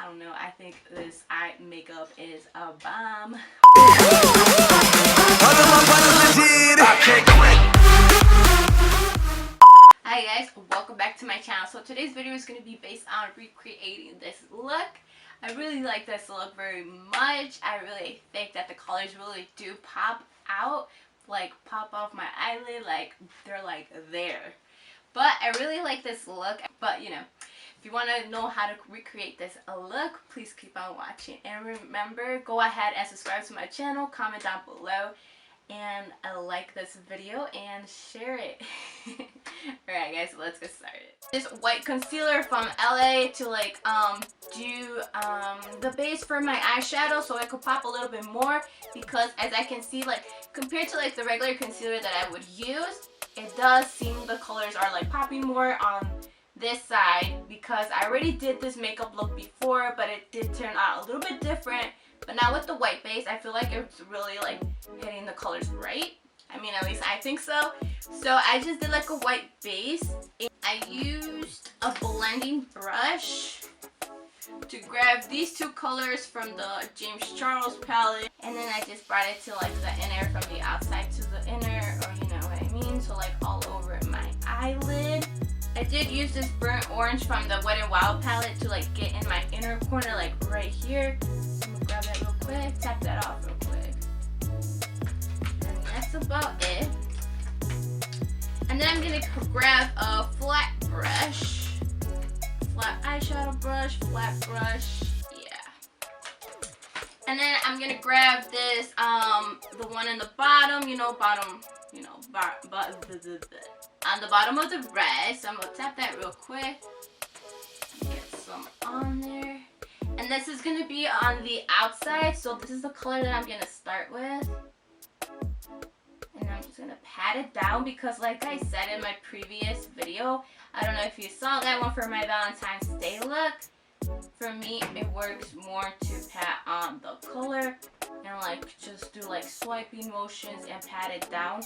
don't know. I think this eye makeup is a bomb. Hi guys, welcome back to my channel. So today's video is going to be based on recreating this look. I really like this look very much. I really think that the colors really do pop out, like pop off my eyelid, like they're like there. But I really like this look. But you know, if you want to know how to recreate this look, please keep on watching. And remember, go ahead and subscribe to my channel, comment down below, and like this video and share it. Alright guys, so let's get started. This white concealer from LA to like do the base for my eyeshadow so it could pop a little bit more, because as I can see, like compared to like the regular concealer that I would use, it does seem the colors are like popping more on this side, because I already did this makeup look before, but it did turn out a little bit different. But now with the white base, I feel like it's really like hitting the colors right. I mean, at least I think so. So I just did like a white base. I used a blending brush to grab these two colors from the James Charles palette, and then I just brought it to like the inner, from the outside to the inner, or you know what I mean, so like all over my eyelid. I did use this burnt orange from the Wet n Wild palette to like get in my inner corner, like right here. I'm gonna grab that real quick, tap that off real quick, and that's about it. And then I'm gonna grab a flat brush, flat eyeshadow brush, flat brush, yeah. And then I'm gonna grab this, the one in the bottom, on the bottom of the red. So I'm gonna tap that real quick, get some on there. And this is gonna be on the outside, so this is the color that I'm gonna start with. And I'm just gonna pat it down, because like I said in my previous video, I don't know if you saw that one for my Valentine's Day look, for me it works more to pat on the color and like just do like swiping motions and pat it down,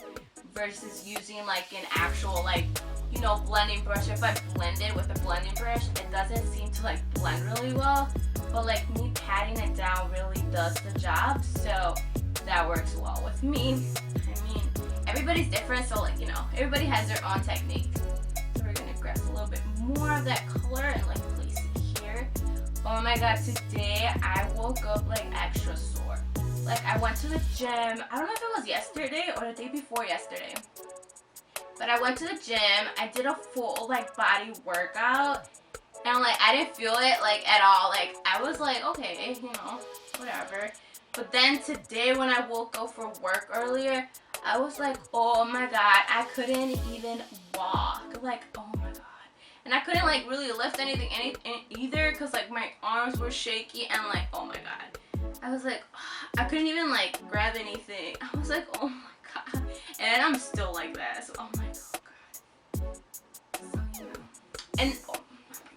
versus using like an actual like, you know, blending brush. If I blend it with a blending brush, it doesn't seem to like blend really well, but like me patting it down really does the job, so that works well with me. I mean, everybody's different, so like, you know, everybody has their own technique. So we're gonna grab a little bit more of that color and like place it here. Oh my god, today I woke up like extra sore. Like I went to the gym, I don't know if it was yesterday or the day before yesterday, but I went to the gym, I did a full like body workout, and like I didn't feel it like at all. Like I was like, okay, you know, whatever. But then today when I woke up for work earlier, I was like, oh my god, I couldn't even walk. Like, oh my god. And I couldn't like really lift anything either, because like my arms were shaky, and like, oh my god. I was like, I couldn't even like grab anything. I was like, oh my god. And I'm still like that. So, oh my god. So, you know. And oh,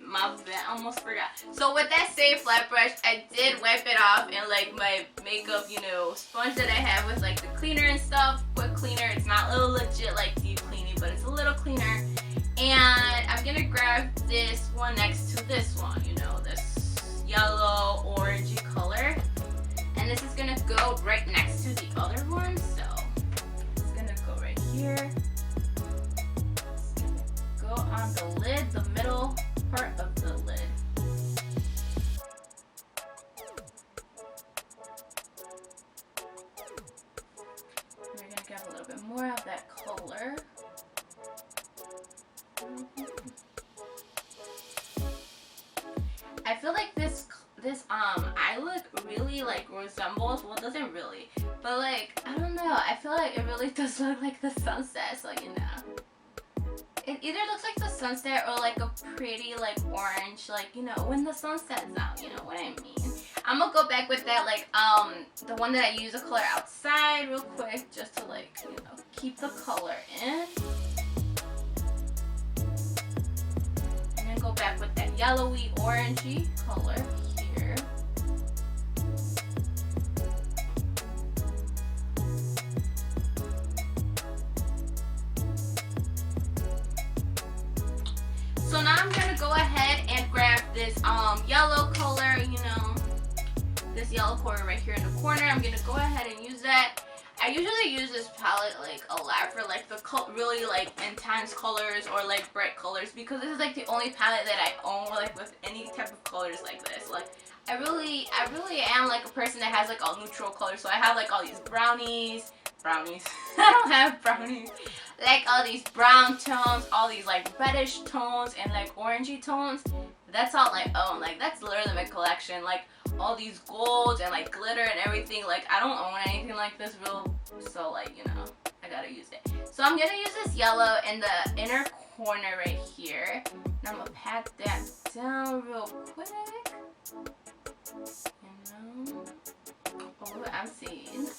my bad, I almost forgot. So with that same flat brush, I did wipe it off in like my makeup, you know, sponge that I have with like the cleaner and stuff. Quick cleaner. It's not a little legit like deep cleaning, but it's a little cleaner. And I'm gonna grab this one next to this one, you know, this yellow orangey color. And this is gonna go right next to the other one, so it's gonna go right here. It's gonna go on the lid, the middle part of the lid. We're gonna grab a little bit more of that color. I feel like this eye look really like resembles, well, it doesn't really, but like, I don't know, I feel like it really does look like the sunset, so you know, it either looks like the sunset or like a pretty like orange, like, you know, when the sun sets out, you know what I mean. I'm gonna go back with that like the one that I use the color outside real quick, just to like, you know, keep the color in. Go back with that yellowy orangey color here. So now I'm gonna go ahead and grab this yellow color, you core right here in the corner. I'm gonna go ahead and use that. I usually use this palette like a lot for like the really like intense colors or like bright colors, because this is like the only palette that I own like with any type of colors like this. Like I really am like a person that has like all neutral colors. So I have like all these brownies. I don't have brownies. Like all these brown tones, all these like reddish tones and like orangey tones. That's all I own. Like that's literally my collection. Like all these golds and like glitter and everything. Like I don't own anything like this real, so like, you know, I gotta use it. So I'm gonna use this yellow in the inner corner right here, and I'm gonna pat that down real quick. You know, oh, I'm seeing.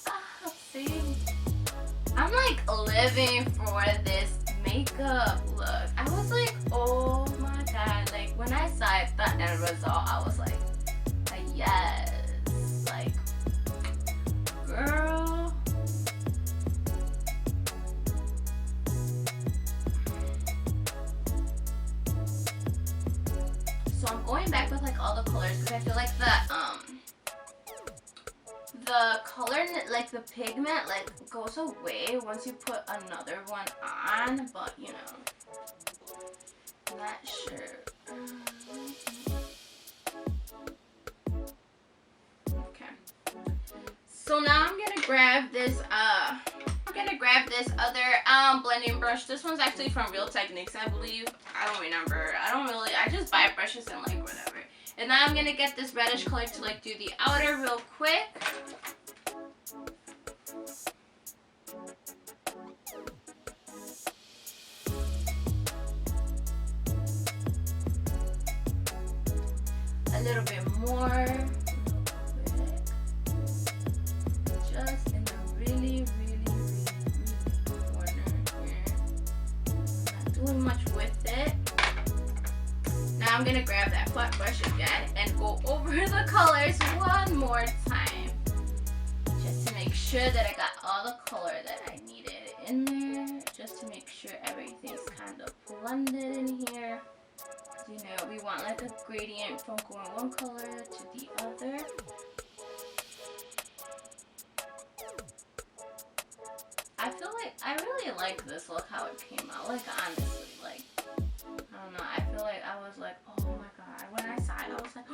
I'm like living for this makeup look. I was like, oh my god. Like when I saw it, the end result, I was like yes. Like, girl. So I'm going back with like all the colors because I feel like the color, like the pigment, like goes away once you put another one on, but you know, not sure. Okay. So now I'm gonna grab this other blending brush. This one's actually from Real Techniques, I believe. I don't remember. I just buy brushes and like whatever. And now I'm gonna get this reddish color to like do the outer real quick. A little bit more. Just in the really corner here. Not doing much with it. Now I'm gonna grab that flat brush again and go over the colors one more time, just to make sure that I got all the color that I needed in there, just to make sure everything's kind of blended in here. You know, we want like a gradient from going one color to the other. I feel like I really like this look, how it came out. Like honestly, like I don't know. I feel like I was like, oh my god. When I saw it, I was like,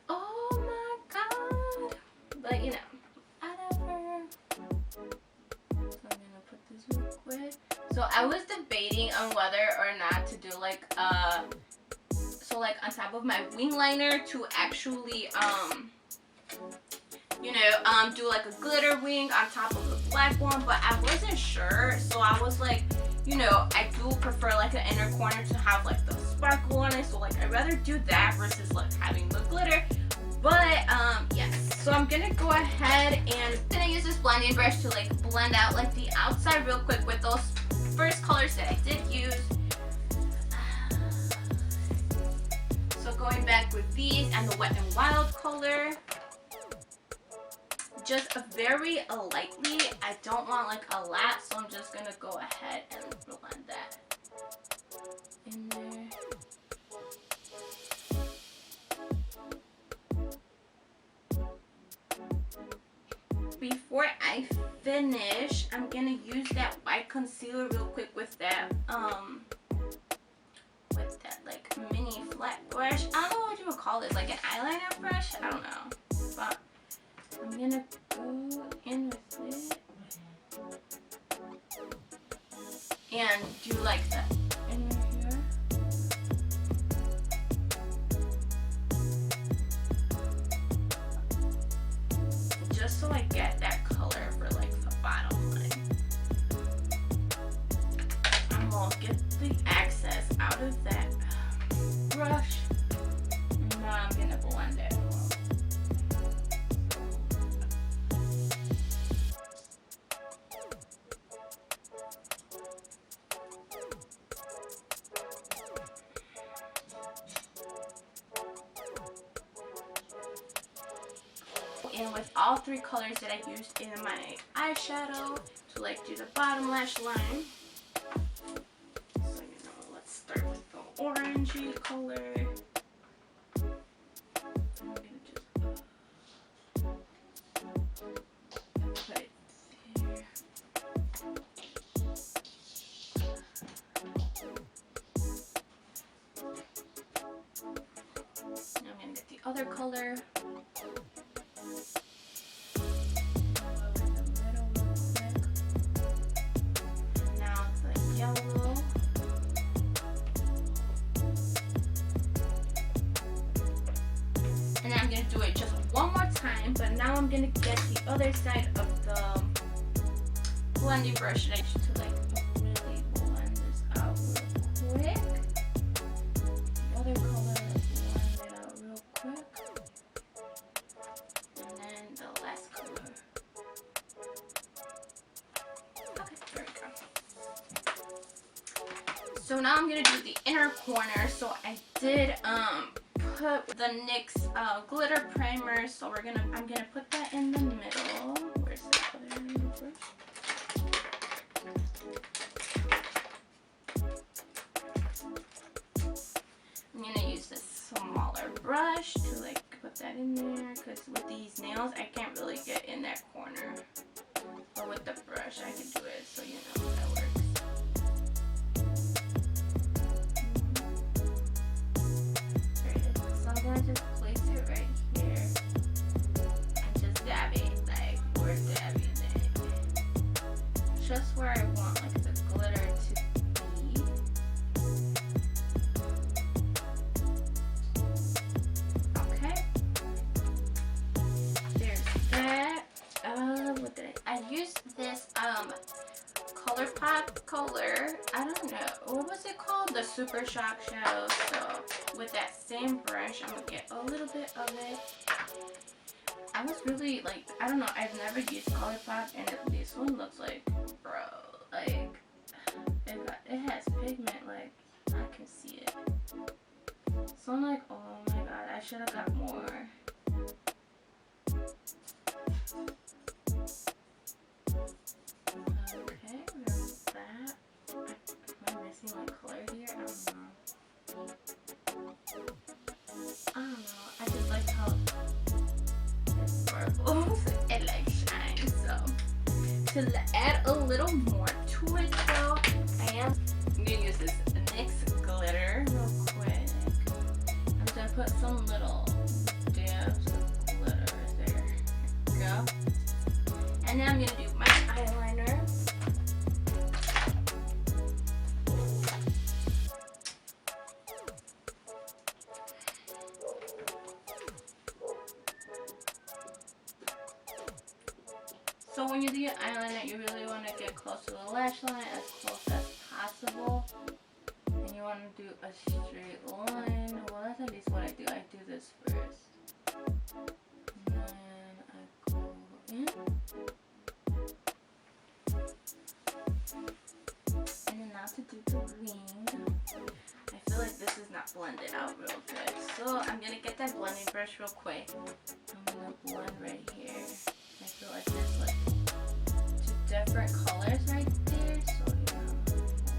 oh my god. But you know, whatever. So I'm gonna put this real quick. So I was debating on whether or not to do like so like on top of my wing liner to actually you know, do like a glitter wing on top of the black one, but I wasn't sure. So I was like, you know, I do prefer like an inner corner to have like the sparkle on it. So like I'd rather do that versus like having the glitter. But yes. So I'm gonna go ahead and gonna use this blending brush to like blend out like the outside real quick with those first colors that I did use. So going back with these and the Wet n Wild color. Just very lightly. I don't want like a lot, so I'm just gonna go ahead and blend that in there. Before I finish, I'm gonna use that white concealer real quick with that like mini flat brush. I don't know what you would call this, like an eyeliner brush. I don't know, but I'm gonna go in with it and do like that in here. Just so I get that color for like the bottom line. I'm gonna get the excess out of that brush. Now I'm gonna blend it. And with all three colors that I used in my eyeshadow to like do the bottom lash line. So you know, let's start with the orangey color. I'm gonna just other color. Now the yellow. And I'm going to do it just one more time, but now I'm going to get the other side of the blending brush to like really blend this out real quick. The other color, blend it out real quick. And then the last color. Okay, there we go. So now I'm going to do the inner corner. So I did put the NYX glitter primer, so I'm gonna put that in the middle. Where's the other brush? I'm gonna use this smaller brush to like put that in there, because with these nails I can't really get in that corner, but with the brush I can do it, so you know that works. I'm gonna just place it right here and just dab it, like we're dabbing it, just where I want like the glitter to be. Okay, there's that. What did I used this ColourPop color. I don't know, what was it called? The Super Shock Shadow. So with that same brush, I'm gonna get a little bit of it. I was really like, I don't know, I've never used ColourPop, and this one looks like, bro, like it has pigment, like I can see it. So I'm like, oh my god, I should have got more. Okay, there's that. Am I missing my color here? I don't know. I just like how it sparkles. It like shines. So to add a little more to it though, I'm gonna use this NYX glitter real quick. I'm just gonna put some little dabs of glitter there. There we go. And then I'm gonna do my eyeliner. So when you do your eyeliner, you really want to get close to the lash line, as close as possible. And you want to do a straight line. Well, that's at least what I do. I do this first. And then I go in. And then now to do the wing. I feel like this is not blended out real good. So I'm going to get that blending brush real quick. I'm going to blend right here. I feel like there's like two different colors right there, so you know,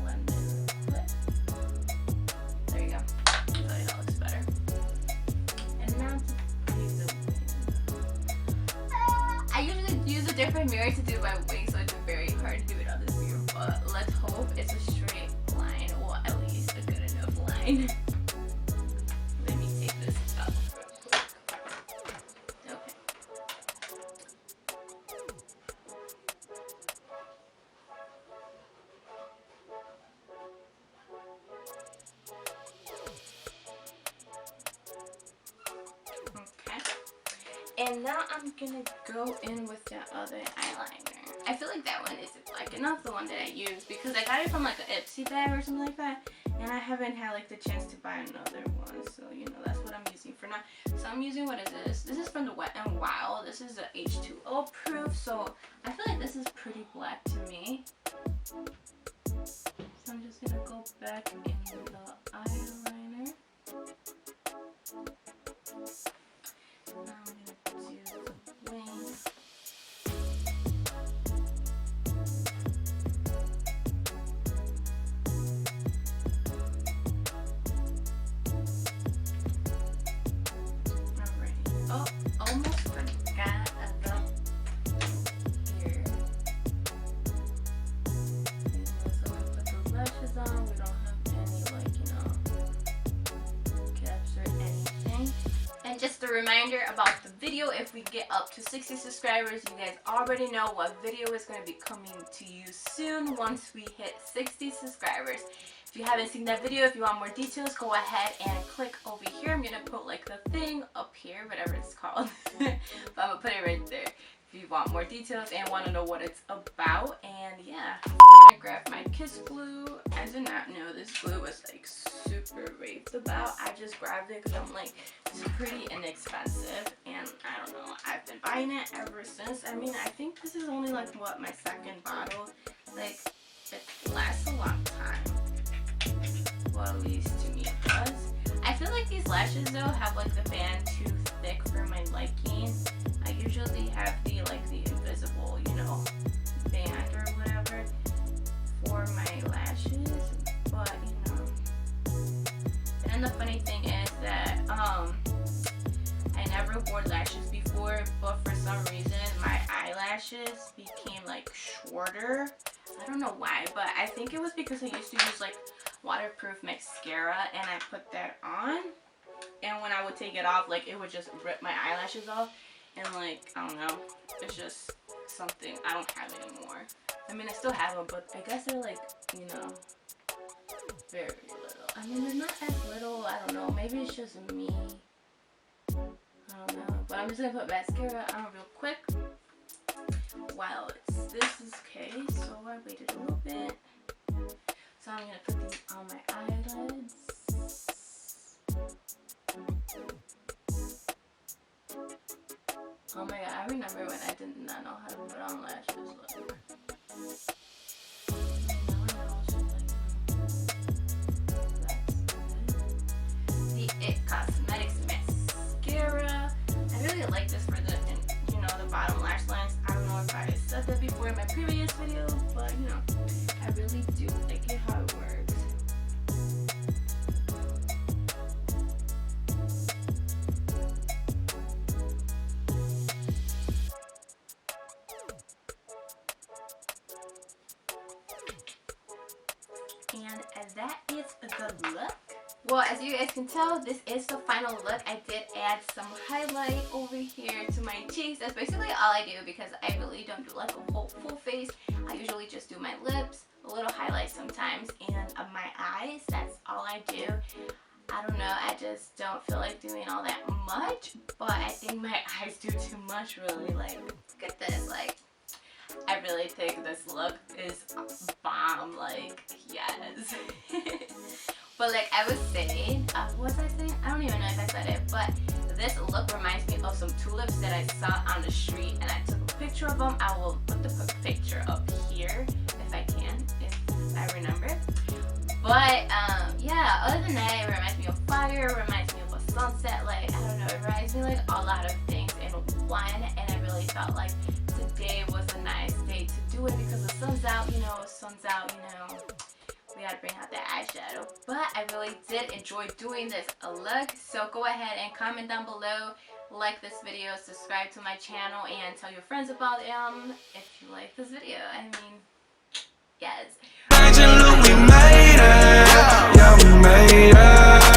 blend it quick. There you go. I feel like that looks better. And now to use the wing. I usually use a different mirror to do my wing, so it's very hard to do it on this mirror, but let's hope it's a straight line, or at least a good enough line. Let me take this out real quick. Okay. And now I'm gonna go in with the other eyeliner. I feel like that one isn't black enough, the one that I used, because I got it from like an Ipsy bag or something like that, and I haven't had like the chance to buy another one, so you know, that's what I'm using for now. So I'm using, what is this? This is from the Wet n Wild. This is a H2O proof, so I feel like this is pretty black to me. So I'm just gonna go back in the eyeliner. Now I'm gonna do the wing. Alright. Oh, almost forgot about here. So we put the lashes on. We don't have any, like, you know, reminder about the video. If we get up to 60 subscribers, you guys already know what video is going to be coming to you soon once we hit 60 subscribers. If you haven't seen that video, if you want more details, go ahead and click over here. I'm going to put like the thing up here, whatever it's called. But I'm going to put it right there if you want more details and want to know what it's about. And yeah, I'm going to grab my Kiss glue. I did not know this glue was like super raved about. I just grabbed it because I'm like, it's pretty inexpensive. And I don't know, I've been buying it ever since. I mean, I think this is only like, what, my second bottle. Like, it lasts a long time. Well, at least to me it does. I feel like these lashes though have like the band too thick for my liking. I usually have the invisible, you know, band or whatever for my lashes. But you know, and the funny thing is that I never wore lashes before, but for some reason my eyelashes became like shorter. I don't know why, but I think it was because I used to use like waterproof mascara and I put that on, and when I would take it off, like it would just rip my eyelashes off, and like I don't know, it's just something I don't have anymore. I mean, I still have them, but I guess they're like, you know, very little. I mean, they're not as little. I don't know, maybe it's just me. I don't know, but I'm just gonna put mascara on real quick while this is okay. So I waited a little bit. So I'm going to put these on my eyelids. Oh my god, I remember when I did not know how to put on lashes. Look. The It Cosmetics mascara. I really like this for the, you know, the bottom lash lines. I don't know if I said that before in my previous video, but you know, I really do like it how it works. And that is the look. Well, as you guys can tell, this is the final look. I did add some highlight over here to my cheeks. That's basically all I do because I really don't do like a whole full face. I usually just do my lips, a little highlight sometimes, and my eyes. That's all I do. I don't know, I just don't feel like doing all that much, but I think my eyes do too much, really. Like, look at this. Like, I really think this look is bomb. Like, yes. But like I was saying, what was I saying? I don't even know if I said it, but this look reminds me of some tulips that I saw on the street, and I took a picture of them. I will put the picture up here if I can, if I remember. But yeah, other than that, it reminds me of fire, it reminds me of a sunset. Like, I don't know, it reminds me like a lot of things in one, and I really felt like today was a nice day to do it because the sun's out, you know, we gotta bring out that eyeshadow. But I really did enjoy doing this look, so go ahead and comment down below, like this video, subscribe to my channel, and tell your friends about it if you like this video. I mean, yes. We made it. Yeah, we made it.